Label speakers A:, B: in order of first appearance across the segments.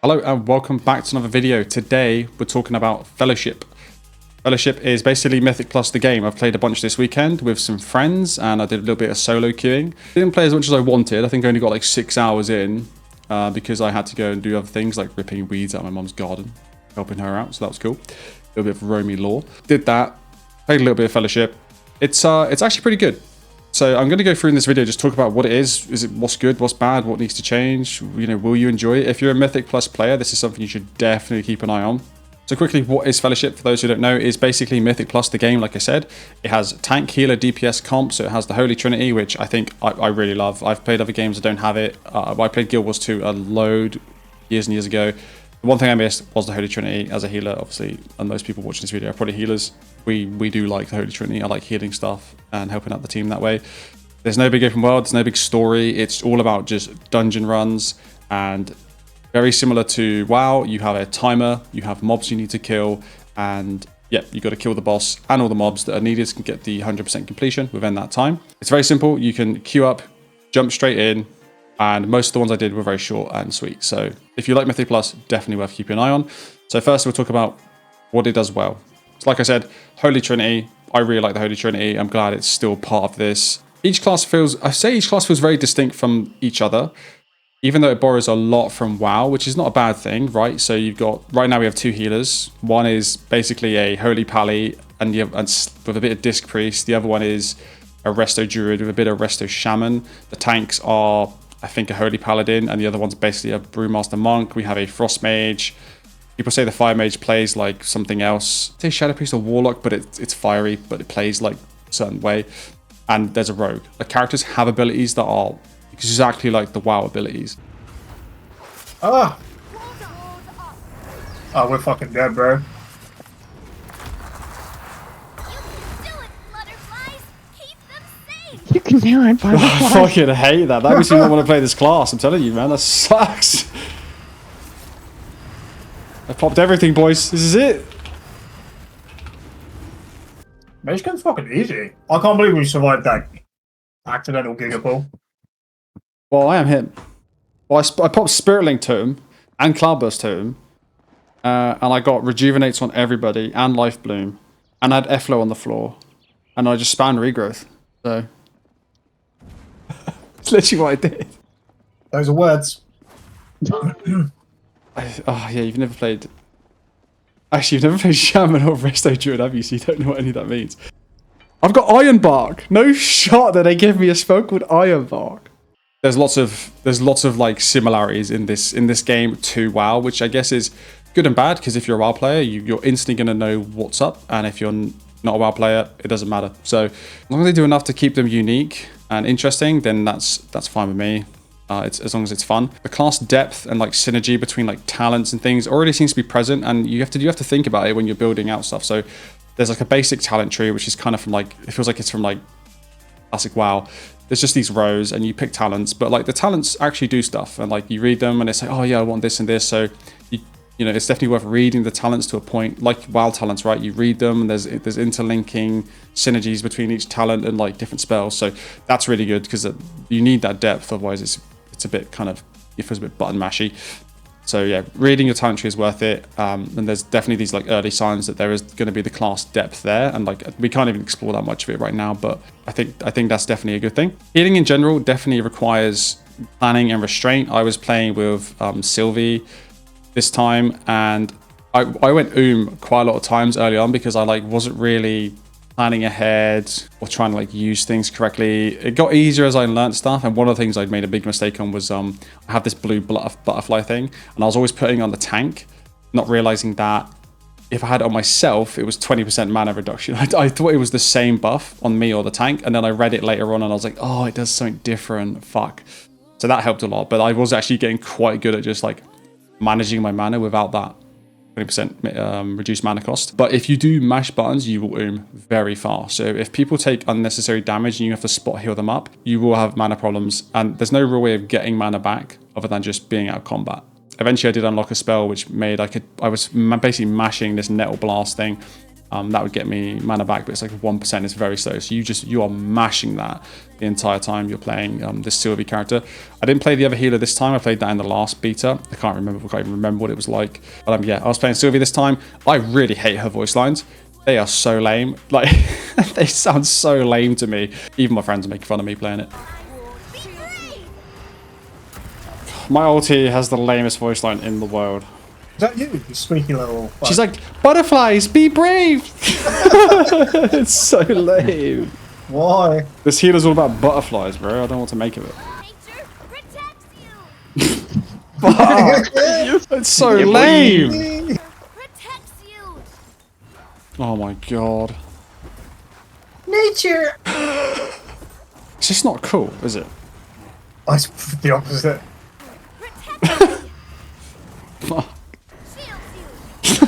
A: Hello and welcome back to another video. Today we're talking about Fellowship. Fellowship is basically Mythic Plus the game. I've played a bunch this weekend with some friends and I did a little bit of solo queuing. Didn't play as much as I wanted. I think I only got like 6 hours in because I had to go and do other things like ripping weeds out of my mom's garden, helping her out, so that was cool. A little bit of roamy lore. Did that, played a little bit of Fellowship. It's actually pretty good. So I'm going to go through in this video, just talk about what it is it what's good, what's bad, what needs to change, you know, will you enjoy it? If you're a Mythic Plus player, this is something you should definitely keep an eye on. So quickly, what is Fellowship? For those who don't know, is basically Mythic Plus the game, like I said. It has tank, healer, DPS comp, so it has the Holy Trinity, which I think I really love. I've played other games that don't have it. I played Guild Wars 2 a load years and years ago. The one thing I missed was the Holy Trinity as a healer, obviously, and most people watching this video are probably healers. We do like the Holy Trinity. I like healing stuff and helping out the team that way. There's no big open world, there's no big story. It's all about just dungeon runs, and very similar to WoW, you have a timer, you have mobs you need to kill, and yep, you got to kill the boss and all the mobs that are needed to get the 100% completion within that time. It's very simple. You can queue up, jump straight in, and most of the ones I did were very short and sweet. So if you like Mythic Plus, definitely worth keeping an eye on. So first we'll talk about what it does well. So like I said, Holy Trinity, I really like the Holy Trinity. I'm glad it's still part of this. Each class feels very distinct from each other, even though it borrows a lot from WoW, which is not a bad thing, right? So you've got, right now we have two healers. One is basically a Holy Pally and with a bit of Disc Priest. The other one is a Resto Druid with a bit of Resto Shaman. The tanks are, I think, a Holy Paladin, and the other one's basically a Brewmaster Monk. We have a Frost Mage. People say the Fire Mage plays like something else. Say Shadow Priest or Warlock, but it's fiery, but it plays like a certain way. And there's a rogue. The characters have abilities that are exactly like the WoW abilities.
B: Ah! Oh, we're fucking dead, bro.
C: You can do it, butterflies.
A: I fucking hate that. That makes me not want to play this class. I'm telling you, man, that sucks. I popped everything, boys. This is it.
B: Mage Gun's fucking easy. I can't believe we survived that accidental Gigapull.
A: Well, I am him. Well, I popped Spirit Link Tome and Cloudburst Tome, and I got Rejuvenates on everybody and Life Bloom, and I had Efflow on the floor, and I just spammed Regrowth. So it's literally what I did.
B: Those are words.
A: Oh yeah, you've never played. Actually, you've never played Shaman or Resto Druid, have you? So you don't know what any of that means. I've got Iron Bark. No shot that they give me a spell called Iron Bark. There's lots of like similarities in this game to WoW, which I guess is good and bad, because if you're a WoW player, you're instantly gonna know what's up, and if you're not a WoW player, it doesn't matter. So as long as they do enough to keep them unique and interesting, then that's fine with me. It's as long as it's fun. The class depth and like synergy between like talents and things already seems to be present, and you have to think about it when you're building out stuff. So there's like a basic talent tree, which is kind of from like, it feels like it's from like classic WoW. There's just these rows and you pick talents, but like the talents actually do stuff, and like you read them and they say, oh yeah, I want this and this. So you know, it's definitely worth reading the talents to a point, like WoW talents, right? You read them and there's interlinking synergies between each talent and like different spells. So that's really good, because you need that depth, otherwise it's a bit kind of, it feels a bit button mashy. So yeah, reading your talent tree is worth it. And there's definitely these like early signs that there is going to be the class depth there, and like we can't even explore that much of it right now, but I think that's definitely a good thing. Healing in general definitely requires planning and restraint. I was playing with Sylvie this time, and I went quite a lot of times early on, because I like wasn't really planning ahead or trying to like use things correctly. It got easier as I learned stuff, and one of the things I'd made a big mistake on was I have this blue butterfly thing, and I was always putting on the tank, not realizing that if I had it on myself, it was 20% mana reduction. I thought it was the same buff on me or the tank, and then I read it later on and I was like, oh, it does something different, fuck. So that helped a lot, but I was actually getting quite good at just like managing my mana without that 20% reduced mana cost. But if you do mash buttons, you will very fast. So if people take unnecessary damage and you have to spot heal them up, you will have mana problems, and there's no real way of getting mana back other than just being out of combat. Eventually I did unlock a spell which made I was basically mashing this Nettle Blast thing, That would get me mana back, but it's like 1%. It's very slow. So you are mashing that the entire time you're playing this Sylvie character. I didn't play the other healer this time. I played that in the last beta. I can't even remember what it was like. But yeah, I was playing Sylvie this time. I really hate her voice lines. They are so lame. Like, they sound so lame to me. Even my friends are making fun of me playing it. My ulti has the lamest voice line in the world.
B: Is that you squeaky little...
A: She's like, butterflies, be brave! It's so lame.
B: Why?
A: This healer's all about butterflies, bro. I don't know what to make of it.
C: Nature protects you.
A: Fuck! It's so lame!
C: Protects you.
A: Oh my god.
B: Nature!
A: It's just not cool, is it?
B: It's the opposite.
C: Protects you.
A: Fuck.
C: Shields you.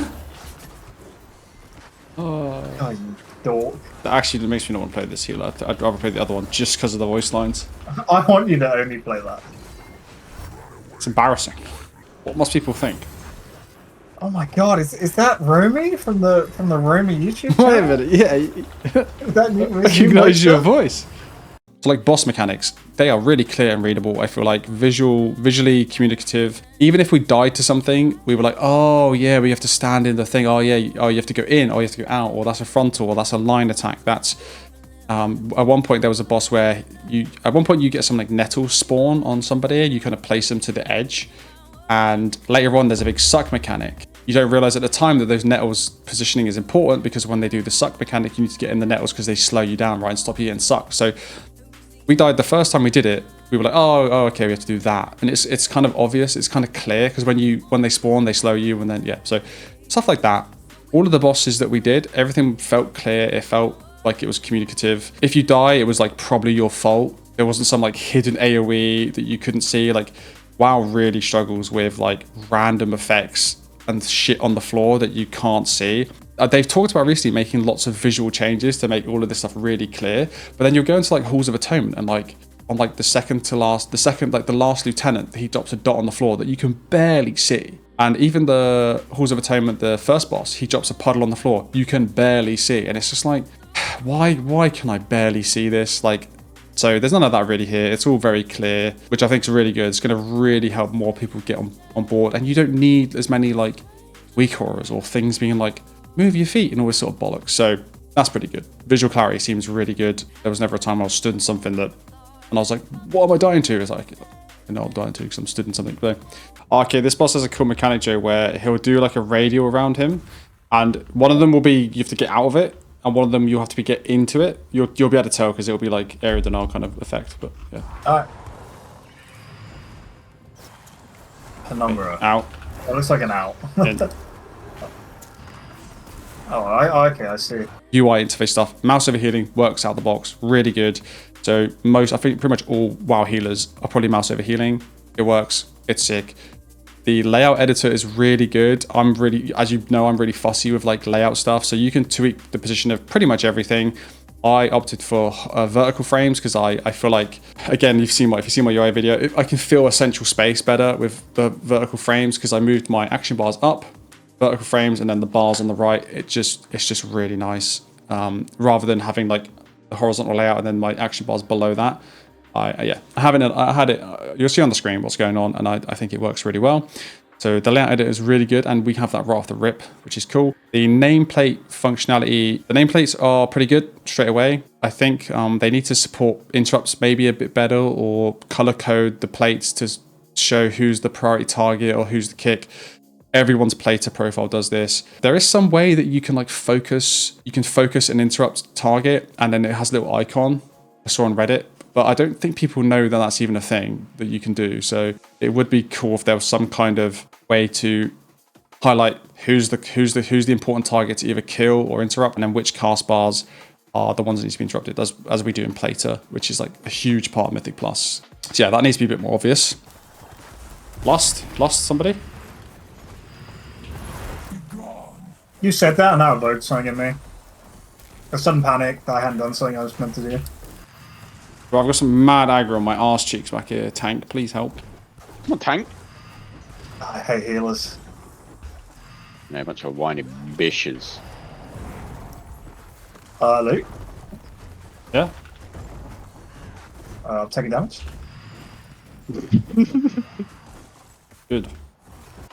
B: Oh, you dork.
A: That actually makes me not want to play this healer. I'd rather play the other one just because of the voice lines.
B: I want you to only play that.
A: It's embarrassing. What must people think?
B: Oh my god, is that Romy from the Romy YouTube
A: Wait a
B: channel?
A: minute, yeah.
B: Is that you?
A: I recognise your voice. So like boss mechanics, they are really clear and readable. I feel like visually communicative. Even if we died to something, we were like, oh yeah, we have to stand in the thing. Oh yeah, oh you have to go in, or you have to go out, or that's a frontal, or that's a line attack. That's at one point there was a boss where you get some like nettle spawn on somebody. You kind of place them to the edge, and later on there's a big suck mechanic. You don't realize at the time that those nettles positioning is important, because when they do the suck mechanic, you need to get in the nettles because they slow you down, right, and stop you getting sucked. So we died the first time we did it. We were like, oh, okay, we have to do that, and it's kind of obvious. It's kind of clear because when they spawn, they slow you, and then yeah, so stuff like that. All of the bosses that we did, everything felt clear. It felt like it was communicative. If you die, it was like probably your fault. There wasn't some like hidden AoE that you couldn't see. Like WoW really struggles with like random effects and shit on the floor that you can't see. They've talked about recently making lots of visual changes to make all of this stuff really clear, but then you'll go into like Halls of Atonement and like on like the last lieutenant, he drops a dot on the floor that you can barely see. And even the Halls of Atonement, the first boss, he drops a puddle on the floor you can barely see, and it's just like, why can I barely see this? Like, so there's none of that really here. It's all very clear, which I think is really good. It's going to really help more people get on board, and you don't need as many like weak horrors or things being like move your feet and all this sort of bollocks. So that's pretty good. Visual clarity seems really good. There was never a time I was stood in something and I was like, what am I dying to? It's like, I know I'm dying to because I'm stood in something. But okay, this boss has a cool mechanic, Joe, where he'll do like a radial around him, and one of them will be you have to get out of it, and one of them you have to get into it. You'll be able to tell because it'll be like area denial kind of effect. But yeah.
B: Alright. Penumbra.
A: Out.
B: That looks like an owl.
A: In.
B: Oh, okay, I see.
A: UI interface stuff. Mouse over healing works out the box. Really good. So I think pretty much all WoW healers are probably mouse over healing. It works. It's sick. The layout editor is really good. As you know, I'm really fussy with like layout stuff. So you can tweak the position of pretty much everything. I opted for vertical frames because I feel like, again, if you see my UI video, I can feel essential space better with the vertical frames because I moved my action bars up, vertical frames, and then the bars on the right. It's just really nice. Rather than having like the horizontal layout and then my action bars below that. I had it. You'll see on the screen what's going on, and I think it works really well. So the layout editor is really good, and we have that right off the rip, which is cool. The nameplate functionality, the nameplates are pretty good straight away. I think they need to support interrupts maybe a bit better, or color code the plates to show who's the priority target or who's the kick. Everyone's plater profile does this. There is some way that you can like focus an interrupt target, and then it has a little icon. I saw on Reddit. But I don't think people know that that's even a thing that you can do. So it would be cool if there was some kind of way to highlight who's the important target to either kill or interrupt, and then which cast bars are the ones that need to be interrupted, as we do in Plater, which is like a huge part of Mythic Plus. So yeah, that needs to be a bit more obvious. Lost somebody?
B: You said that and that evoked something in me. A sudden panic that I hadn't done something I was meant to do.
A: Bro, I've got some mad aggro on my arse cheeks back here. Tank, please help.
D: Come on, tank.
B: I hate healers.
D: Yeah, a bunch of whiny bitches.
B: Luke,
A: Yeah.
B: taking damage.
A: Good.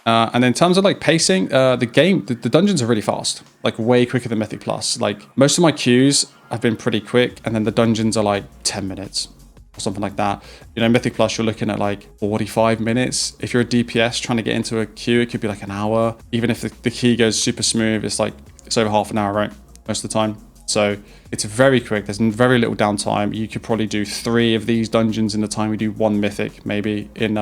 A: And in terms of like pacing, the dungeons are really fast, like way quicker than Mythic Plus. Like most of my queues have been pretty quick, and then the dungeons are like 10 minutes or something like that. You know, Mythic Plus, you're looking at like 45 minutes. If you're a DPS trying to get into a queue, it could be like an hour. Even if the key goes super smooth, it's over half an hour, right? Most of the time. So it's very quick. There's very little downtime. You could probably do 3 of these dungeons in the time we do 1 Mythic, maybe in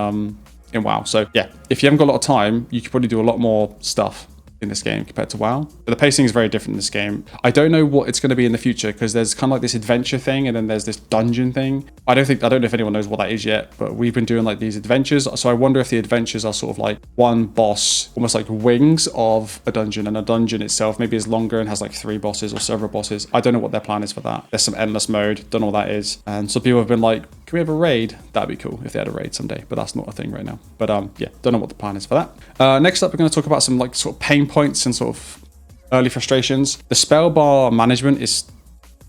A: WoW. So yeah, if you haven't got a lot of time, you could probably do a lot more stuff in this game compared to WoW. But the pacing is very different in this game. I don't know what it's going to be in the future, because there's kind of like this adventure thing and then there's this dungeon thing. I don't know if anyone knows what that is yet, but we've been doing like these adventures. So I wonder if the adventures are sort of like one boss, almost like wings of a dungeon, and a dungeon itself maybe is longer and has like 3 bosses or several bosses. I don't know what their plan is for that. There's some endless mode, don't know what that is. And some people have been like, can we have a raid? That'd be cool if they had a raid someday, but that's not a thing right now. But yeah, don't know what the plan is for that. Next up, we're going to talk about some like sort of pain points and sort of early frustrations. The spell bar management is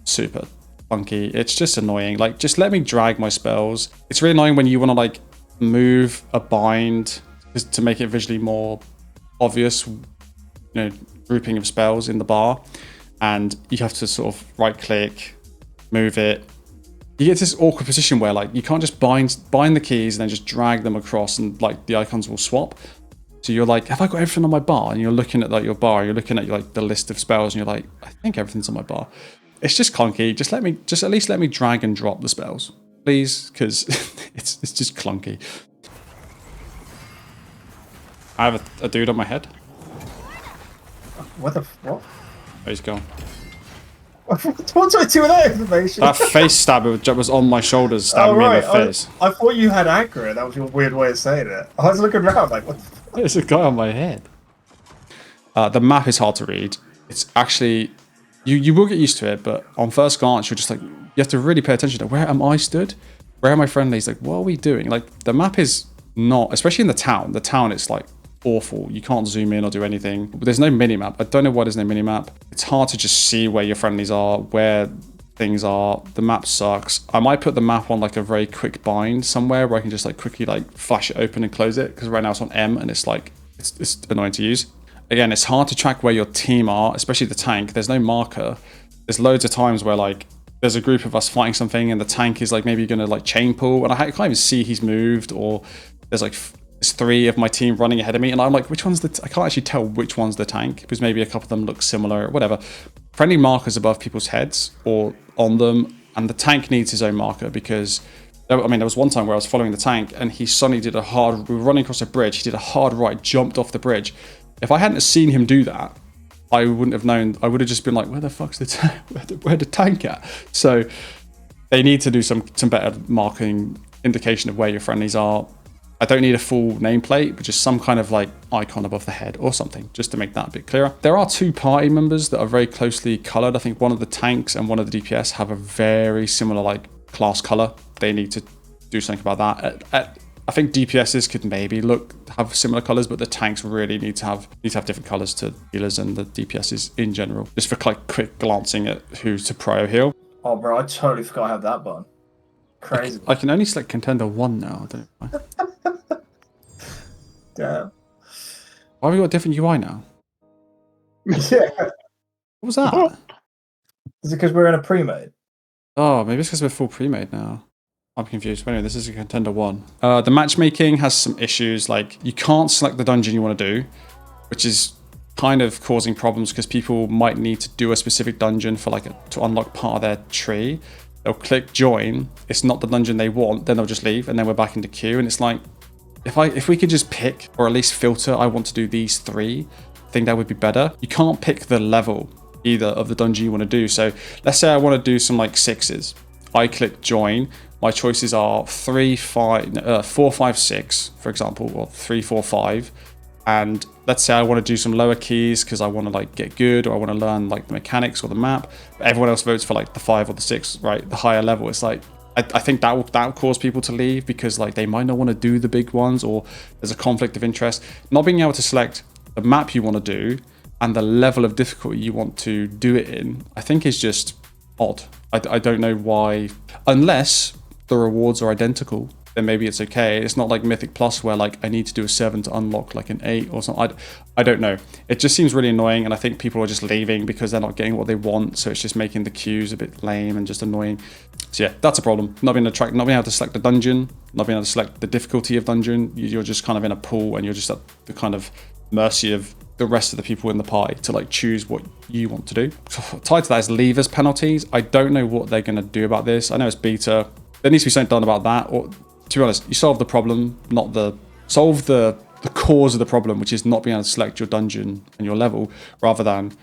A: super funky. It's just annoying. Like, just let me drag my spells. It's really annoying when you want to like move a bind to make it visually more obvious, you know, grouping of spells in the bar, and you have to sort of right click, move it. You get this awkward position where like you can't just bind the keys and then just drag them across and like the icons will swap. So you're like, have I got everything on my bar? And you're looking at like your bar, you're looking at like the list of spells, and you're like, I think everything's on my bar. It's just clunky. Just at least let me drag and drop the spells, please, because it's just clunky. I have a dude on my head.
B: What?
A: Oh, he's gone.
B: What do I do with that information?
A: That face stab was on my shoulders, stabbing me in the face.
B: I thought you had accurate. That was your weird way of saying it. I was looking around like, what the fuck?
A: There's a guy on my head. The map is hard to read. It's actually, you will get used to it, but on first glance, you're just like, you have to really pay attention to where am I stood? Where are my friendlies? Like, what are we doing? Like, the map is not, especially in the town. The town is like awful. You can't zoom in or do anything. But there's no minimap. I don't know why there's no minimap. It's hard to just see where your friendlies are, where things are. The map sucks. I might put the map on like a very quick bind somewhere where I can just like quickly like flash it open and close it, because right now it's on M and it's like it's annoying to use. Again, it's hard to track where your team are, especially the tank. There's no marker. There's loads of times where like there's a group of us fighting something and the tank is like maybe gonna like chain pull, and I can't even see he's moved, or there's like there's 3 of my team running ahead of me, and I'm like, which one's the... I can't actually tell which one's the tank, because maybe a couple of them look similar, or whatever. Friendly markers above people's heads or on them, and the tank needs his own marker, because... I mean, there was one time where I was following the tank, and he suddenly did a hard... We were running across a bridge, he did a hard right, jumped off the bridge. If I hadn't seen him do that, I wouldn't have known... I would have just been like, where the fuck's the tank? Where the tank at? So, they need to do some better marking indication of where your friendlies are. I don't need a full nameplate, but just some kind of like icon above the head or something, just to make that a bit clearer. There are 2 party members that are very closely colored. I think one of the tanks and one of the DPS have a very similar like class color. They need to do something about that. I think DPSs could maybe have similar colors, but the tanks really need to have different colors to healers and the DPSs in general. Just for like quick glancing at who's to prio heal.
B: Oh, bro, I totally forgot I have that button. Crazy.
A: I can only select contender 1 now. I don't know why.
B: Damn.
A: Why have we got a different UI now?
B: Yeah.
A: What was that?
B: Is it because we're in a pre-made?
A: Oh, maybe it's because we're full pre-made now. I'm confused. But anyway, this is a contender 1. The matchmaking has some issues. Like, you can't select the dungeon you want to do, which is kind of causing problems because people might need to do a specific dungeon for like to unlock part of their tree. They'll click join. It's not the dungeon they want. Then they'll just leave, and then we're back in the queue. And it's like, if we could just pick, or at least filter, I want to do these 3, I think that would be better. You can't pick the level either of the dungeon you want to do. So let's say I want to do some like 6s. I click join. My choices are 4, 5, 6, for example, or 3, 4, 5. And let's say I want to do some lower keys because I want to like get good, or I want to learn like the mechanics or the map. But everyone else votes for like the 5 or the 6, right? The higher level. It's like, I think that will cause people to leave because like they might not want to do the big ones, or there's a conflict of interest. Not being able to select the map you want to do and the level of difficulty you want to do it in, I think is just odd. I don't know why, unless the rewards are identical, then maybe it's okay. It's not like Mythic Plus where like I need to do a 7 to unlock like an 8 or something. I don't know. It just seems really annoying, and I think people are just leaving because they're not getting what they want, so it's just making the queues a bit lame and just annoying. So yeah, that's a problem. Not being able to select the dungeon, not being able to select the difficulty of dungeon. You're just kind of in a pool, and you're just at the kind of mercy of the rest of the people in the party to like choose what you want to do. Tied to that is levers penalties. I don't know what they're going to do about this. I know it's beta. There needs to be something done about that, or to be honest, you solve the problem, not solve the cause of the problem, which is not being able to select your dungeon and your level, rather than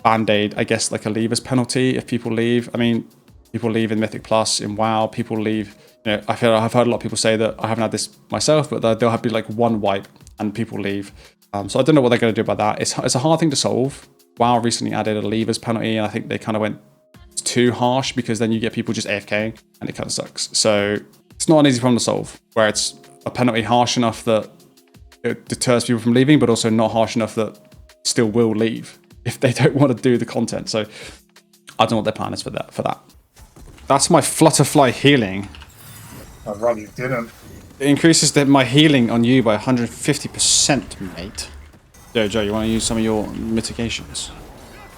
A: band-aid, I guess, like a levers penalty if people leave. I mean, people leave in Mythic Plus, in WoW, people leave, you know, I've heard a lot of people say that, I haven't had this myself, but there'll have to be like one wipe and people leave. So I don't know what they're going to do about that. It's a hard thing to solve. WoW recently added a levers penalty, and I think they kind of went too harsh, because then you get people just AFKing, and it kind of sucks. So it's not an easy problem to solve, where it's a penalty harsh enough that it deters people from leaving, but also not harsh enough that still will leave if they don't want to do the content. So I don't know what their plan is for that. That's my Flutterfly healing.
B: I'd rather you didn't.
A: It increases my healing on you by 150%, mate. Joe, you want to use some of your mitigations?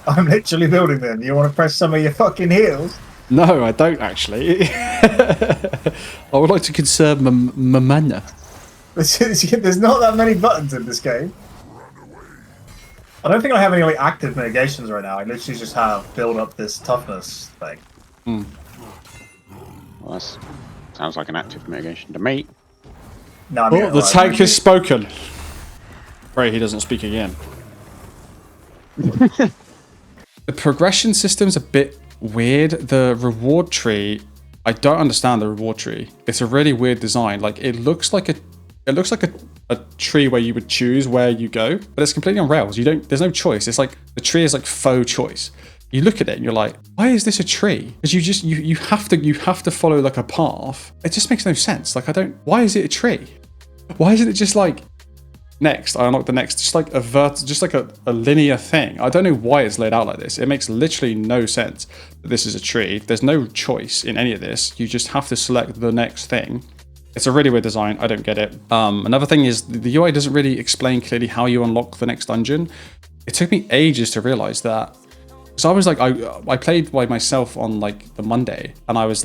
B: I'm literally building them. You want to press some of your fucking heals?
A: No, I don't actually. I would like to conserve my mana.
B: There's not that many buttons in this game. I don't think I have any like active mitigations right now. I literally just have build up this toughness thing.
D: Well, that sounds like an active mitigation to me.
B: No, I mean,
A: Oh, the tank has spoken. Pray he doesn't speak again. The progression system's a bit weird. The reward tree, I don't understand the reward tree. It's a really weird design. Like it looks like a tree where you would choose where you go, but it's completely on rails. There's no choice. It's like the tree is like faux choice. You look at it and you're like, why is this a tree? Because you have to follow like a path. It just makes no sense. Like why is it a tree? Why isn't it just like next, I unlock the next, just like a linear thing? I don't know why it's laid out like this. It makes literally no sense that this is a tree. There's no choice in any of this. You just have to select the next thing. It's a really weird design. I don't get it. Another thing is the UI doesn't really explain clearly how you unlock the next dungeon. It took me ages to realize that. So I was like, I played by myself on like the Monday, and I was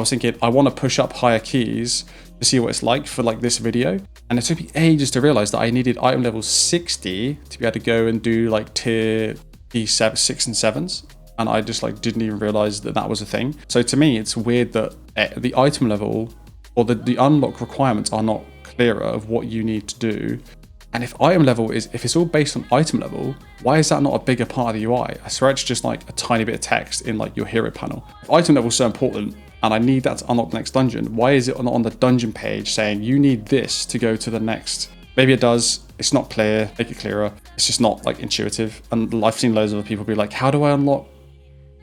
A: thinking, I want to push up higher keys to see what it's like for like this video. And it took me ages to realize that I needed item level 60 to be able to go and do like tier E7, 6 and 7s. And I just like didn't even realize that was a thing. So to me, it's weird that the item level or the unlock requirements are not clearer of what you need to do. And if it's all based on item level, why is that not a bigger part of the UI? I swear it's just like a tiny bit of text in like your hero panel. If item level is so important and I need that to unlock the next dungeon, why is it not on the dungeon page saying you need this to go to the next? Maybe it does. It's not clear. Make it clearer. It's just not like intuitive. And I've seen loads of other people be like, how do I unlock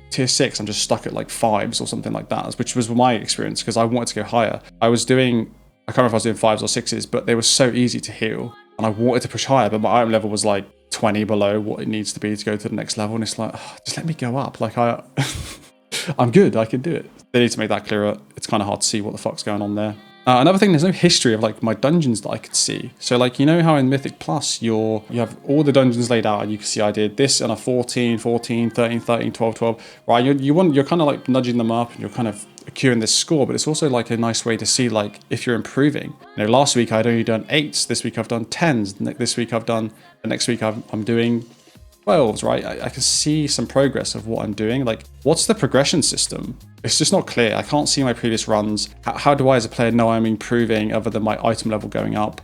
A: tier 6? I'm just stuck at like 5s or something like that, which was my experience because I wanted to go higher. I can't remember if I was doing 5s or 6s, but they were so easy to heal. And I wanted to push higher, but my item level was like 20 below what it needs to be to go to the next level. And it's like, just let me go up. Like I'm good, I can do it. They need to make that clearer. It's kind of hard to see what the fuck's going on there. Another thing, there's no history of like my dungeons that I could see. So like, you know how in Mythic Plus, you have all the dungeons laid out and you can see I did this on a 14, 14, 13, 13, 12, 12, right? You're kind of like nudging them up and you're kind of accruing this score, but it's also like a nice way to see like if you're improving. You know, last week I'd only done 8s, this week I've done 10s, this week next week I'm doing 12s, right? I can see some progress of what I'm doing. Like, what's the progression system? It's just not clear. I can't see my previous runs. How do I as a player know I'm improving other than my item level going up,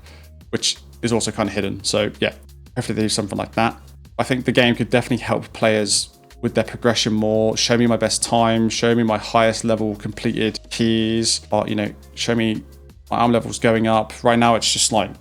A: which is also kind of hidden. So yeah, hopefully they do something like that. I think the game could definitely help players with their progression more, show me my best time, show me my highest level completed keys, or, you know, show me my arm levels going up. Right now, it's just like,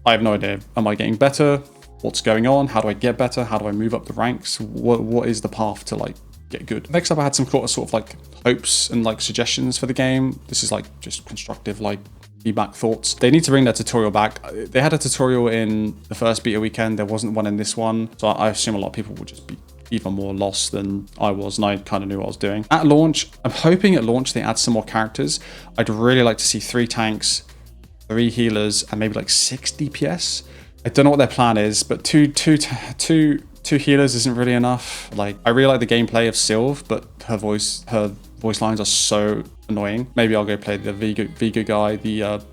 A: I have no idea. Am I getting better? What's going on? How do I get better? How do I move up the ranks? What is the path to like get good? Next up, I had some sort of like hopes and like suggestions for the game. This is like just constructive, like feedback, thoughts. They need to bring their tutorial back. They had a tutorial in the first beta weekend. There wasn't one in this one. So I assume a lot of people will just be even more lost than I was, and I kind of knew what I was doing. At launch, I'm hoping at launch they add some more characters. I'd really like to see 3 tanks, 3 healers, and maybe like 6 DPS. I don't know what their plan is, but two healers isn't really enough. Like, I really like the gameplay of Sylve, but her voice lines are so annoying. Maybe I'll go play the Vigo guy, the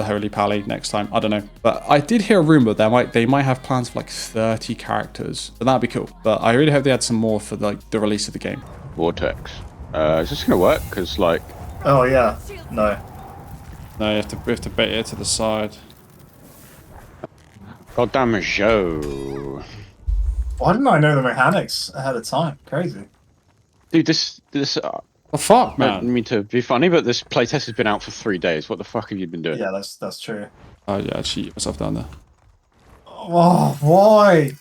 A: Holy Pally next time. I don't know. But I did hear a rumor they might have plans for like 30 characters. So that'd be cool. But I really hope they add some more for like the release of the game.
D: Vortex. Is this gonna work? Because like,
B: Oh yeah. No.
A: No, we have to bait it to the side.
D: goddamn Joe.
B: Why didn't I know the mechanics ahead of time? Crazy.
D: Dude, this
A: The fuck,
D: I
A: man?
D: don't mean to be funny, but this playtest has been out for 3 days. What the fuck have you been doing?
B: Yeah, that's true.
A: Oh yeah, I cheated myself down there.
B: Oh, why?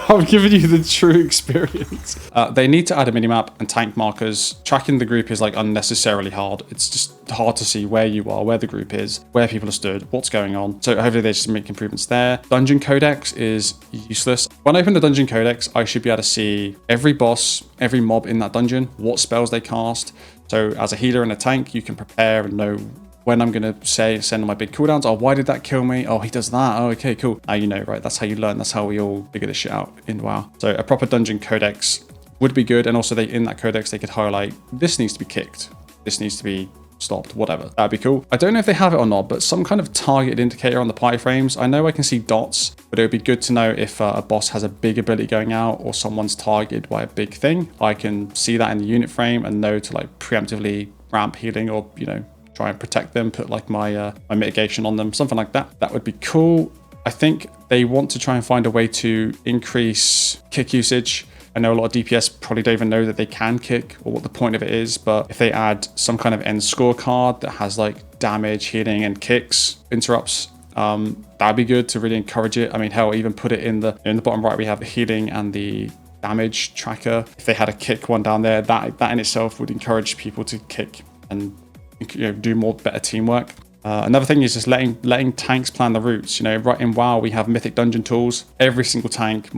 A: I'm giving you the true experience. They need to add a minimap and tank markers. Tracking the group is like unnecessarily hard. It's just hard to see where you are, where the group is, where people are stood, what's going on. So hopefully they just make improvements there. Dungeon Codex is useless. When I open the Dungeon Codex, I should be able to see every boss, every mob in that dungeon, what spells they cast. So as a healer and a tank, you can prepare and know when I'm going to send my big cooldowns. Oh, why did that kill me? Oh, he does that. Oh, okay, cool. Now you know, right? That's how you learn. That's how we all figure this shit out in WoW. So a proper dungeon codex would be good. And also in that codex, they could highlight, this needs to be kicked. This needs to be stopped, whatever. That'd be cool. I don't know if they have it or not, but some kind of targeted indicator on the party frames. I know I can see dots, but it would be good to know if a boss has a big ability going out or someone's targeted by a big thing. I can see that in the unit frame and know to like preemptively ramp healing or, you know, try and protect them, put like my mitigation on them, something like that. That would be cool. I think they want to try and find a way to increase kick usage. I know a lot of DPS probably don't even know that they can kick or what the point of it is, but if they add some kind of end scorecard that has like damage, healing, and kicks, interrupts, that'd be good to really encourage it. I mean, hell, even put it in the bottom right, we have the healing and the damage tracker. If they had a kick one down there, that in itself would encourage people to kick and, you know, do better teamwork. Another thing is just letting tanks plan the routes. You know, right in WoW we have Mythic dungeon tools. Every single tank,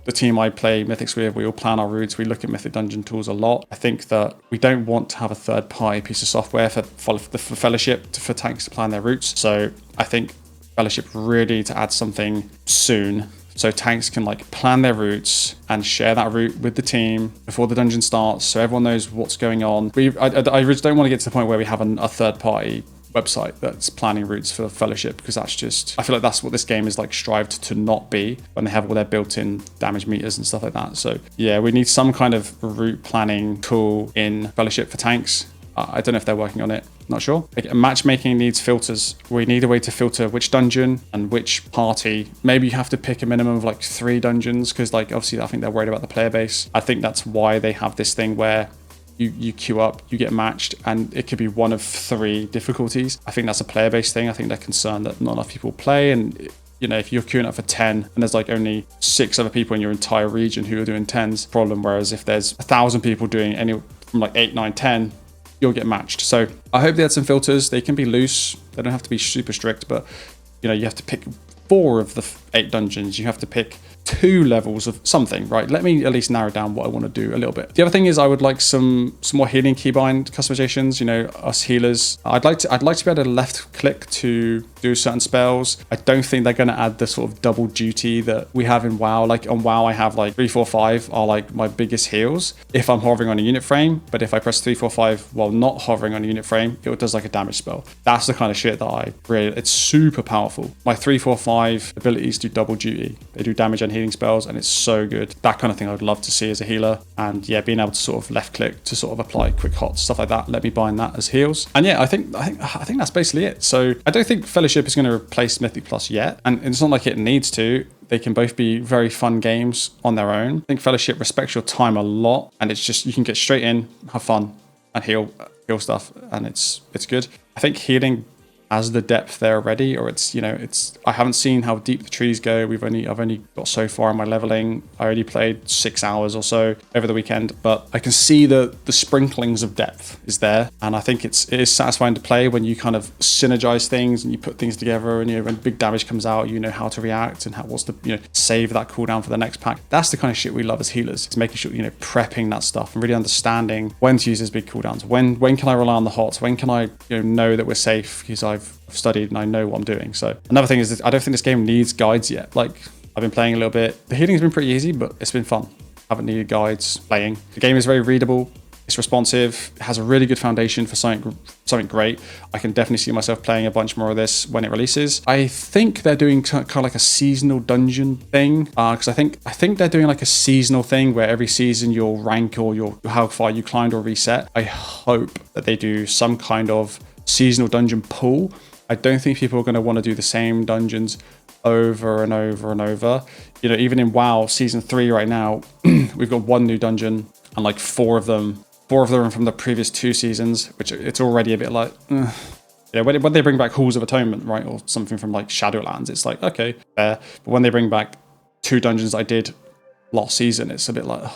A: the team I play Mythics with, we all plan our routes. We look at Mythic dungeon tools a lot. I think that we don't want to have a third-party piece of software for Fellowship for tanks to plan their routes. So I think Fellowship really need to add something soon, so tanks can like plan their routes and share that route with the team before the dungeon starts, so everyone knows what's going on. I just don't want to get to the point where we have a third-party website that's planning routes for Fellowship, because that's just, I feel like that's what this game is like strived to not be when they have all their built-in damage meters and stuff like that. So yeah, we need some kind of route planning tool in Fellowship for tanks. I don't know if they're working on it. Not sure. Matchmaking needs filters. We need a way to filter which dungeon and which party. Maybe you have to pick a minimum of like 3 dungeons, because like obviously I think they're worried about the player base. I think that's why they have this thing where you queue up, you get matched, and it could be one of 3 difficulties. I think that's a player base thing. I think they're concerned that not enough people play, and you know, if you're queuing up for 10 and there's like only 6 other people in your entire region who are doing 10s, problem. Whereas if there's 1,000 people doing any from like 8, 9, 10, you'll get matched. So I hope they had some filters. They can be loose. They don't have to be super strict, but you know, you have to pick 4 of the 8 dungeons. You have to pick 2 levels of something, right? Let me at least narrow down what I want to do a little bit. The other thing is I would like some more healing keybind customizations. You know, us healers, I'd like to be able to left click to do certain spells. I don't think they're going to add the sort of double duty that we have in WoW. Like on WoW, I have like 3, 4, 5 are like my biggest heals if I'm hovering on a unit frame. But if I press 3, 4, 5 while not hovering on a unit frame, it does like a damage spell. That's the kind of shit that it's super powerful. My 3, 4, 5 abilities do double duty. They do damage and healing spells, and it's so good. That kind of thing I would love to see as a healer. And yeah, being able to sort of left click to sort of apply quick hots, stuff like that. Let me bind that as heals. And yeah, I think that's basically it. So I don't think Fellowship is going to replace Mythic Plus yet, and it's not like it needs to. They can both be very fun games on their own. I think Fellowship respects your time a lot, and it's just, you can get straight in, have fun, and heal stuff, and it's good. I think healing has the depth there already, or it's, you know, I haven't seen how deep the trees go. I've only got so far in my leveling. I only played 6 hours or so over the weekend, but I can see the sprinklings of depth is there, and I think it is satisfying to play when you kind of synergize things and you put things together, and, you know, when big damage comes out, you know how to react and what's the, you know, save that cooldown for the next pack. That's the kind of shit we love as healers. It's making sure, you know, prepping that stuff and really understanding when to use those big cooldowns. When can I rely on the hots? When can I, you know that we're safe because I've studied and I know what I'm doing. So another thing is that I don't think this game needs guides yet. Like, I've been playing a little bit. The healing's been pretty easy, but it's been fun. I haven't needed guides playing. The game is very readable. It's responsive. It has a really good foundation for something great. I can definitely see myself playing a bunch more of this when it releases. I think they're doing kind of like a seasonal dungeon thing, because I think they're doing like a seasonal thing where every season your rank or how far you climbed or reset. I hope that they do some kind of seasonal dungeon pool. I don't think people are going to want to do the same dungeons over and over and over. You know, even in WoW Season 3 right now, we've got 1 new dungeon and like 4 of them are from the previous 2 seasons, which it's already a bit like, yeah, when they bring back Halls of Atonement, right, or something from like Shadowlands, it's like, okay, fair. But when they bring back 2 dungeons I did last season, it's a bit like,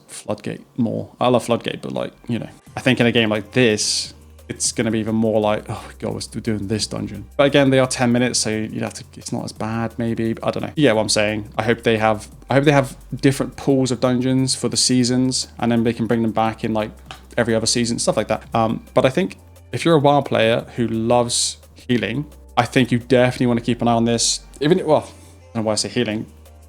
A: Floodgate more. I love Floodgate, but like, you know, I think in a game like this, it's going to be even more like, oh god, we're still doing this dungeon. But again, they are 10 minutes, so you'd have to, it's not as bad maybe. I don't know. Yeah, what I'm saying. I hope they have different pools of dungeons for the seasons, and then they can bring them back in like every other season, stuff like that. But I think if you're a WoW player who loves healing, I think you definitely want to keep an eye on this. Well, I don't know why I say healing,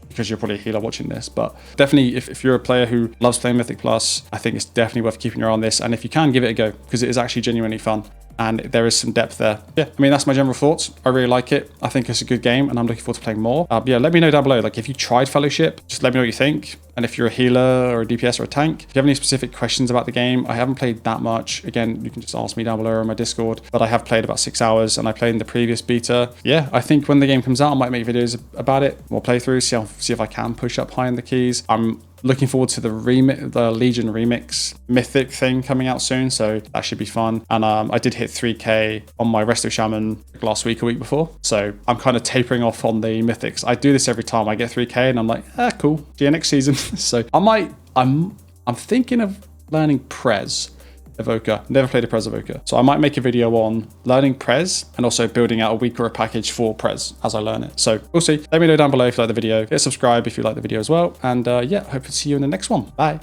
A: because you're probably a healer watching this, but definitely if you're a player who loves playing Mythic Plus, I think it's definitely worth keeping your eye on this. And if you can, give it a go, because it is actually genuinely fun and there is some depth there. Yeah, I mean, that's my general thoughts. I really like it. I think it's a good game and I'm looking forward to playing more. Yeah, let me know down below. Like, if you tried Fellowship, just let me know what you think. And if you're a healer or a DPS or a tank, if you have any specific questions about the game, I haven't played that much. Again, you can just ask me down below on my Discord, but I have played about 6 hours and I played in the previous beta. Yeah, I think when the game comes out, I might make videos about it, more playthroughs, see if I can push up high in the keys. I'm looking forward to the Legion remix Mythic thing coming out soon, so that should be fun. And I did hit 3k on my Resto Shaman last week, a week before, so I'm kind of tapering off on the Mythics. I do this every time I get 3k and I'm like, cool, see you next season. So I'm thinking of learning Prez Evoker. Never played a Prez Evoker, so I might make a video on learning Prez and also building out a week or a package for Prez as I learn it. So we'll see. Let me know down below if you like the video. Hit subscribe if you like the video as well, and yeah, hope to see you in the next one. Bye.